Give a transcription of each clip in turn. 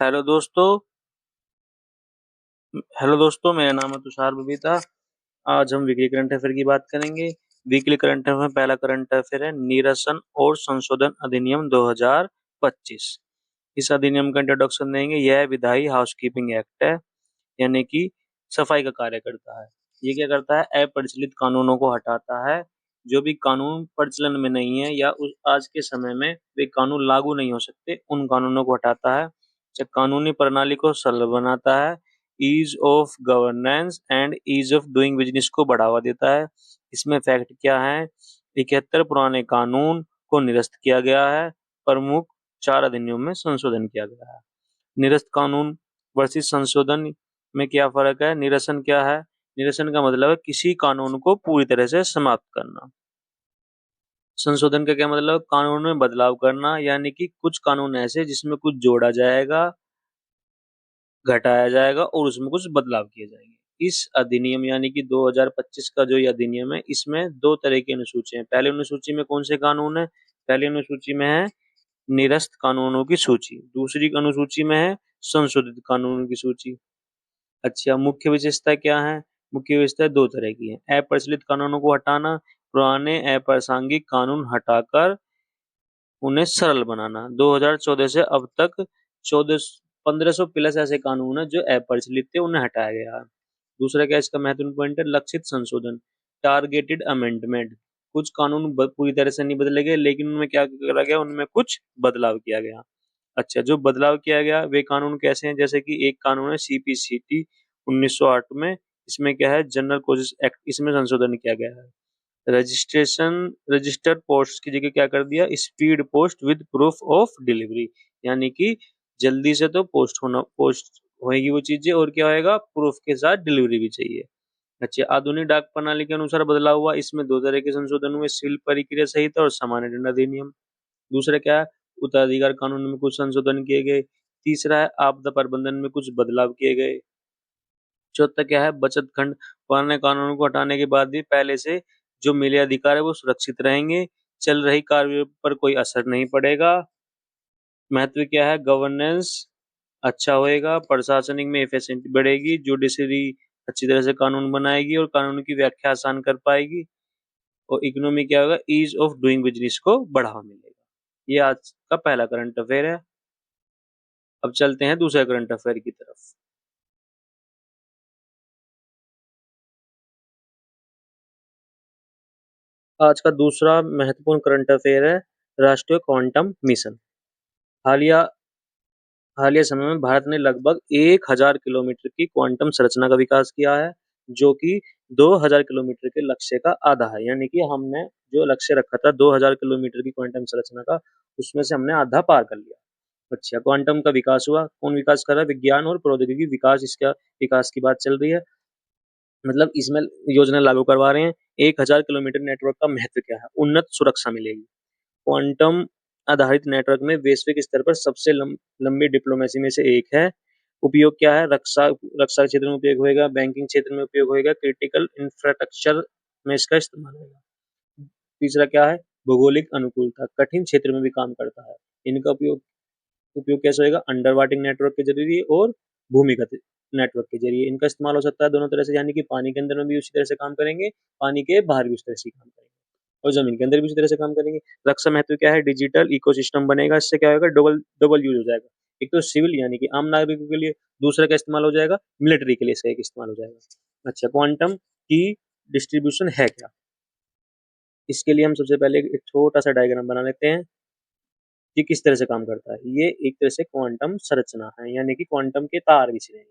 Hello दोस्तों। Hello दोस्तों, मेरा नाम है तुषार बबीता। आज हम वीकली करंट अफेयर की बात करेंगे। वीकली करंट अफेयर में पहला करंट अफेयर है निरसन और संशोधन अधिनियम 2025। इस अधिनियम का इंट्रोडक्शन देंगे। यह विधायी हाउसकीपिंग एक्ट है, यानी कि सफाई का कार्य करता है। ये क्या करता है? अप्रचलित कानूनों को हटाता है। जो भी कानून प्रचलन में नहीं है या उस आज के समय में वे कानून लागू नहीं हो सकते, उन कानूनों को हटाता है। कानूनी प्रणाली को सरल बनाता है। Ease of governance and ease of doing business को बढ़ावा देता है। इसमें फैक्ट क्या है? 71 पुराने कानून को निरस्त किया गया है। प्रमुख 4 अधिनियम में संशोधन किया गया है। निरस्त कानून वर्सेस संशोधन में क्या फर्क है? निरसन क्या है? निरसन का मतलब है किसी कानून को पूरी तरह से समाप्त करना। संशोधन का क्या मतलब है? कानून में बदलाव करना, यानी कि कुछ कानून ऐसे जिसमें कुछ जोड़ा जाएगा, घटाया जाएगा और उसमें कुछ बदलाव किए जाएंगे। इस अधिनियम यानी कि 2025 का जो ये अधिनियम है, इसमें 2 तरह की अनुसूची है। पहले अनुसूची में कौन से कानून है? पहली अनुसूची में है निरस्त कानूनों की सूची। दूसरी अनुसूची में है संशोधित कानूनों की सूची। अच्छा, मुख्य विशेषता क्या है? मुख्य विशेषता 2 तरह की है। अप्रचलित कानूनों को हटाना, पुराने अप्रासंगिक कानून हटाकर उन्हें सरल बनाना। 2014 से अब तक 1500 प्लस ऐसे कानून है जो अप्रचलित थे, उन्हें हटाया गया है। दूसरा क्या इसका महत्वपूर्ण पॉइंट है? लक्षित संशोधन, टारगेटेड अमेंडमेंट। कुछ कानून पूरी तरह से नहीं बदले गए, लेकिन उनमें क्या करा गया? उनमें कुछ बदलाव किया गया। अच्छा, जो बदलाव किया गया वे कानून कैसे हैं? जैसे कि एक कानून है सीपीसीटी 1908 में। इसमें क्या है? जनरल कोर्सेज एक्ट, इसमें संशोधन किया गया है। रजिस्ट्रेशन रजिस्टर्ड पोस्ट की जगह क्या कर दिया? Speed post with proof of delivery, यानी कि जल्दी से तो पोस्ट होएगी वो चीजें, और क्या होएगा? प्रूफ के साथ डिलीवरी भी चाहिए। अच्छा, आधुनिक डाक प्रणाली के अनुसार बदलाव हुआ। इसमें 2 तरह के संशोधन हुए, सील प्रक्रिया संहिता और सामान्य दंड अधिनियम। दूसरा क्या है? उत्तराधिकार कानून में कुछ संशोधन किए गए। तीसरा है आपदा प्रबंधन में कुछ बदलाव किए गए। चौथा क्या है? बचत खंड, पुराने कानूनों को हटाने के बाद भी पहले से जो मिले अधिकार है वो सुरक्षित रहेंगे। चल रही कार्य पर कोई असर नहीं पड़ेगा। महत्व क्या है? गवर्नेंस अच्छा होएगा, प्रशासनिक में एफिशिएंसी बढ़ेगी, जुडिशरी अच्छी तरह से कानून बनाएगी और कानून की व्याख्या आसान कर पाएगी, और इकोनॉमी क्या होगा? ईज ऑफ डूइंग बिजनेस को बढ़ावा मिलेगा। ये आज का पहला करंट अफेयर है। अब चलते हैं दूसरे करंट अफेयर की तरफ। आज का दूसरा महत्वपूर्ण करंट अफेयर है राष्ट्रीय क्वांटम मिशन। हालिया हालिया समय में भारत ने लगभग 1000 किलोमीटर की क्वांटम संरचना का विकास किया है, जो कि 2000 किलोमीटर के लक्ष्य का आधा है। यानी कि हमने जो लक्ष्य रखा था 2000 किलोमीटर की क्वांटम संरचना का, उसमें से हमने आधा पार कर लिया। अच्छा, क्वांटम का विकास हुआ। कौन विकास कर रहा है? विज्ञान और प्रौद्योगिकी विकास, इसका विकास की बात चल रही है। मतलब इसमें योजना लागू करवा रहे हैं। 1000 किलोमीटर नेटवर्क का महत्व क्या है? उन्नत सुरक्षा मिलेगी। क्वांटम आधारित नेटवर्क में वैश्विक स्तर पर सबसे लंबी डिप्लोमेसी में से एक है। उपयोग क्या है? रक्षा रक्षा क्षेत्र में उपयोग होएगा, बैंकिंग क्षेत्र में उपयोग होएगा, क्रिटिकल इंफ्रास्ट्रक्चर में इसका इस्तेमाल होगा। तीसरा क्या है? भौगोलिक अनुकूलता, कठिन क्षेत्र में भी काम करता है। इनका उपयोग उपयोग कैसे होगा? अंडर वाटर नेटवर्क के जरिए और भूमिगत नेटवर्क के जरिए इनका इस्तेमाल हो सकता है दोनों तरह से, यानी कि पानी के अंदर में भी उसी तरह से काम करेंगे, पानी के बाहर भी उसी तरह से काम करेंगे, और जमीन के अंदर भी उसी तरह से काम करेंगे। रक्षा महत्व क्या है? डिजिटल इकोसिस्टम बनेगा। इससे क्या होगा? डबल डबल यूज हो जाएगा। एक तो सिविल यानी कि आम नागरिकों के लिए, दूसरा का इस्तेमाल हो जाएगा मिलिट्री के लिए, इसका एक इस्तेमाल हो जाएगा। अच्छा, क्वांटम की डिस्ट्रीब्यूशन है क्या? इसके लिए हम सबसे पहले एक छोटा सा डायग्राम बना लेते हैं कि किस तरह से काम करता है। ये एक तरह से क्वांटम संरचना है, यानी कि क्वांटम के तार बिछ रहे हैं।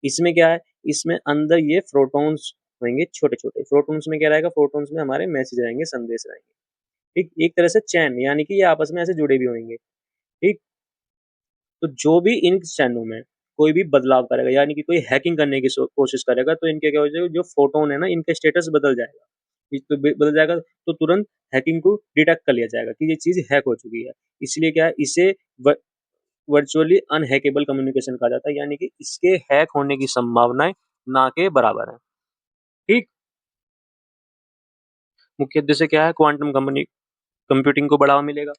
इसमें क्या है? इसमें अंदर ये प्रोटॉन्स होंगे, छोटे छोटे। प्रोटॉन्स में क्या रहेगा? प्रोटॉन्स में हमारे मैसेज रहेंगे, संदेश रहेंगे। ठीक, एक तरह से चैन, यानी कि ये आपस में ऐसे जुड़े भी होंगे। ठीक, तो जो भी इन चैनों में कोई भी बदलाव करेगा, यानी कि कोई हैकिंग करने की कोशिश करेगा, तो इनके क्या हो जाएगा? जो फोटोन है ना, इनके स्टेटस बदल जाएगा। तो बदल जाएगा तो तुरंत हैकिंग को डिटेक्ट कर लिया जाएगा कि ये चीज हैक हो चुकी है। इसलिए क्या है? इसे वर्चुअली अनहैकेबल कम्युनिकेशन कहा जाता है, यानी कि इसके हैक होने की संभावनाएं ना के बराबर है। ठीक, मुख्य उद्देश्य क्या है? क्वांटम कंपनी कंप्यूटिंग को बढ़ावा मिलेगा।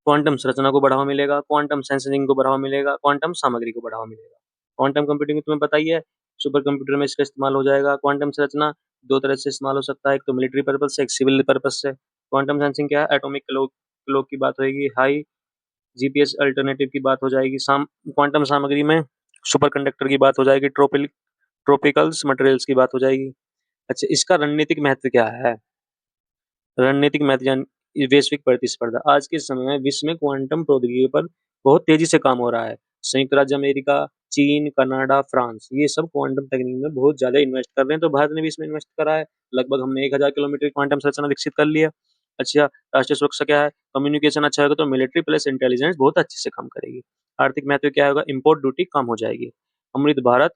क्वांटम संरचना को बढ़ावा मिलेगा, क्वांटम सेंसिंग को बढ़ावा मिलेगा, क्वांटम सामग्री को बढ़ावा मिलेगा। क्वांटम कंप्यूटिंग तुम्हें पता ही है, सुपर कंप्यूटर में इसका इस्तेमाल हो जाएगा। क्वांटम संरचना दो तरह से इस्तेमाल हो सकता है, एक तो मिलिट्री पर्पज से, एक सिविल पर्पज से। क्वांटम सेंसिंग क्या है, एटॉमिक क्लॉक क्लॉक की बात होगी, हाई जीपीएस अल्टरनेटिव की बात हो जाएगी, क्वांटम सामग्री में सुपर कंडक्टर की बात हो जाएगी, ट्रोपिकल्स मटेरियल्स की बात हो जाएगी। अच्छा, इसका रणनीतिक महत्व क्या है? रणनीतिक महत्व वैश्विक प्रतिस्पर्धा। आज के समय में विश्व में क्वांटम प्रौद्योगिकी पर बहुत तेजी से काम हो रहा है। संयुक्त राज्य अमेरिका, चीन, कनाडा, फ्रांस, ये सब क्वांटम तकनीक में बहुत ज्यादा इन्वेस्ट कर रहे हैं। तो भारत ने भी इसमें इन्वेस्ट करा है। लगभग हमने 1000 किलोमीटर क्वांटम संरचना विकसित कर लिया। अच्छा, राष्ट्रीय सुरक्षा क्या है? कम्युनिकेशन अच्छा होगा तो मिलिट्री प्लस इंटेलिजेंस बहुत अच्छे से काम करेगी। आर्थिक महत्व क्या होगा? इम्पोर्ट ड्यूटी कम हो जाएगी। अमृत भारत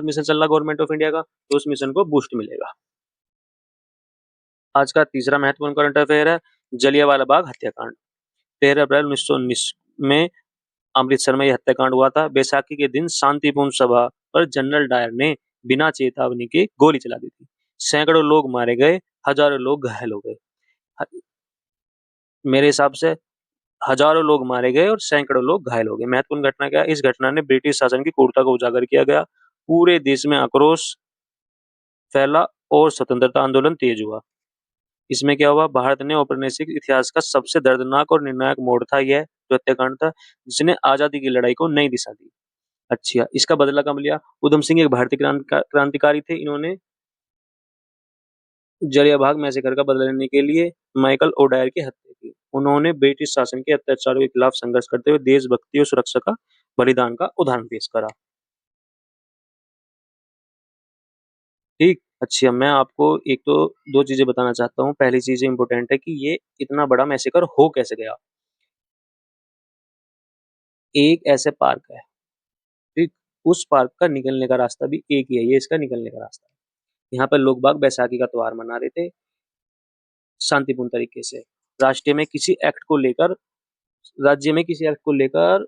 मिशन चल रहा गवर्नमेंट ऑफ इंडिया का, तो उस मिशन को बूस्ट मिलेगा। आज का तीसरा महत्वपूर्ण करंट अफेयर है जलियांवाला बाग हत्याकांड। 13 अप्रैल 1919 में अमृतसर में यह हत्याकांड हुआ था। बैसाखी के दिन शांतिपूर्ण सभा पर जनरल डायर ने बिना चेतावनी के गोली चला दी थी। सैकड़ों लोग मारे गए, हजारों लोग घायल हो गए। मेरे हिसाब से हजारों लोग मारे गए और सैकड़ों लोग घायल हो गए। महत्वपूर्ण घटना क्या है? इस घटना ने ब्रिटिश शासन की क्रूरता को उजागर किया गया। पूरे देश में आक्रोश फैला और स्वतंत्रता आंदोलन तेज हुआ। इसमें क्या हुआ? भारत ने औपनिवेशिक इतिहास का सबसे दर्दनाक और निर्णायक मोड़ था यह जो हत्याकांड था, जिसने आजादी की लड़ाई को नई दिशा दी। अच्छा, इसका बदला कब लिया? उधम सिंह एक भारतीय क्रांतिकारी थे। इन्होंने जलिया भाग मैसेकर का बदला लेने के लिए माइकल ओडायर की हत्या की। उन्होंने ब्रिटिश शासन के अत्याचारों के खिलाफ संघर्ष करते हुए देशभक्ति और सुरक्षा का बलिदान का उदाहरण पेश करा। ठीक। अच्छा, मैं आपको एक तो दो चीजें बताना चाहता हूँ। पहली चीज इंपॉर्टेंट है कि ये इतना बड़ा मैसेकर हो कैसे गया। एक ऐसे पार्क है, ठीक, उस पार्क का निकलने का रास्ता भी एक ही है, ये इसका निकलने का रास्ता है। यहाँ पर लोग बाग बैसाखी का त्योहार मना रहे थे शांतिपूर्ण तरीके से। राष्ट्रीय में किसी एक्ट को लेकर राज्य में किसी एक्ट को लेकर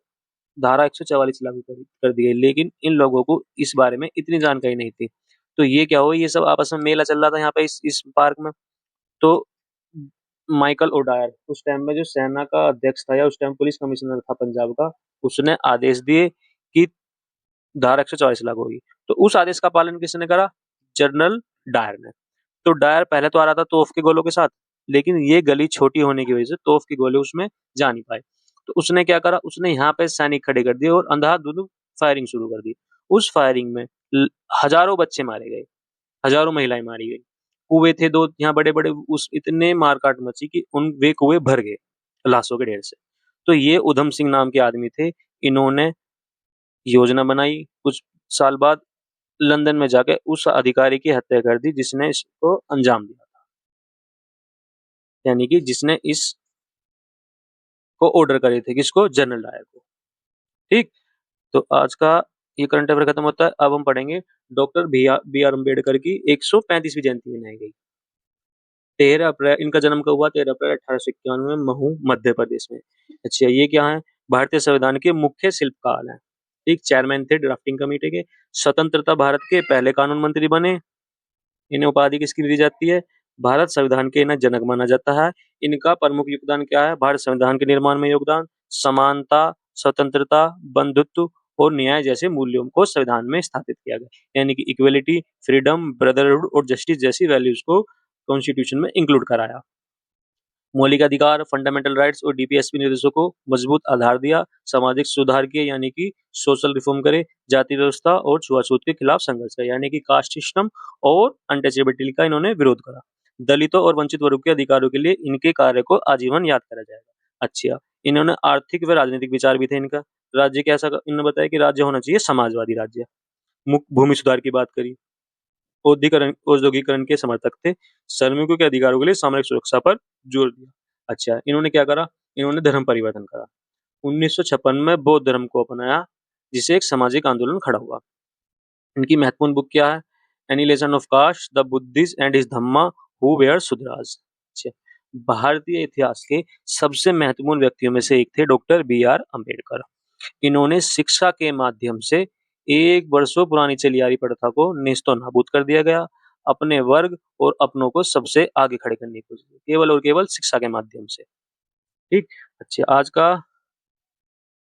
धारा 144 लागू कर दी गई, लेकिन इन लोगों को इस बारे में इतनी जानकारी नहीं थी। तो ये क्या हुआ, ये सब आपस में मेला चल रहा था यहाँ पे इस पार्क में। तो माइकल ओडायर उस टाइम में जो सेना का अध्यक्ष था या उस टाइम पुलिस कमिश्नर था पंजाब का, उसने आदेश दिए कि धारा 144 लागू होगी। तो उस आदेश का पालन किसने करा? जनरल डायर ने। तो डायर पहले तो आ रहा था तोफ के गोलों के साथ, लेकिन ये गली छोटी होने की वजह से तोफ के गोले उसमें जा नहीं पाए। तो उसने क्या करा? उसने यहाँ पे सैनिक खड़े कर दिए और अंधाधुंध फायरिंग शुरू कर दी। उस फायरिंग में हजारों बच्चे मारे गए, हजारों महिलाएं मारी गई। कुएं थे दो यहाँ बड़े बड़े, उस इतने मारकाट मची कि उन वे कुएं भर गए लाशों के ढेर से। तो ये उधम सिंह नाम के आदमी थे। इन्होंने योजना बनाई, कुछ साल बाद लंदन में जाके उस अधिकारी की हत्या कर दी जिसने इसको अंजाम दिया था, यानी कि जिसने इसको ऑर्डर करे थे, किसको? जनरल डायर को। ठीक। तो आज का ये करंट अफेयर खत्म होता है। अब हम पढ़ेंगे डॉक्टर बी आर अम्बेडकर की 135वीं जयंती मनाई गई। 13 अप्रैल इनका जन्म कब हुआ? 13 अप्रैल 1891 में महू मध्य प्रदेश में। अच्छा, ये क्या है? भारतीय संविधान के मुख्य शिल्पकार हैं। ठीक, चेयरमैन थे ड्राफ्टिंग कमेटी के। स्वतंत्रता भारत के पहले कानून मंत्री बने। इन्हें उपाधि किसकी दी जाती है? भारत संविधान के इन्हें जनक माना जाता है। इनका प्रमुख योगदान क्या है? भारत संविधान के निर्माण में योगदान, समानता, स्वतंत्रता, बंधुत्व और न्याय जैसे मूल्यों को संविधान में स्थापित किया गया, यानी कि इक्वलिटी, फ्रीडम, ब्रदरहुड और जस्टिस जैसी वैल्यूज को कॉन्स्टिट्यूशन में इंक्लूड कराया। मौलिक अधिकार, फंडामेंटल राइट्स और डीपीएसपी निर्देशों को मजबूत आधार दिया। सामाजिक सुधार किए, यानी कि सोशल रिफॉर्म करे। जाति व्यवस्था और छुआछूत के खिलाफ संघर्ष किया, यानी कि कास्ट सिस्टम और अनटचेबिलिटी का इन्होंने विरोध करा। दलितों और वंचित वर्ग के अधिकारों के लिए इनके कार्य को आजीवन याद करा जाएगा। अच्छा, इन्होंने आर्थिक व राजनीतिक विचार भी थे इनका। राज्य कैसा, इन्होंने बताया कि राज्य होना चाहिए समाजवादी राज्य। मुख्य भूमि सुधार की बात करी। औद्योगिकरण के समर्थक थे। श्रमिकों के अधिकारों के लिए सामरिक सुरक्षा पर जोर दिया। अच्छा, इन्होंने क्या करा? इन्होंने धर्म परिवर्तन करा। 1956 में बौद्ध धर्म को अपनाया, जिसे एक सामाजिक आंदोलन खड़ा हुआ। इनकी महत्वपूर्ण बुक क्या है? Annihilation of caste, the Buddhist and his Dhamma who were Shudras. अच्छा, भारतीय इतिहास के सबसे महत्वपूर्ण व्यक्तियों में से एक थे डॉक्टर बी आर अम्बेडकर। इन्होंने शिक्षा के माध्यम से एक वर्षों पुरानी चली आ रही प्रथा को नेस्तो नाबूद कर दिया गया। अपने वर्ग और अपनों को सबसे आगे खड़े करने की कोशिश की, केवल और केवल शिक्षा के माध्यम से। ठीक। अच्छा, आज का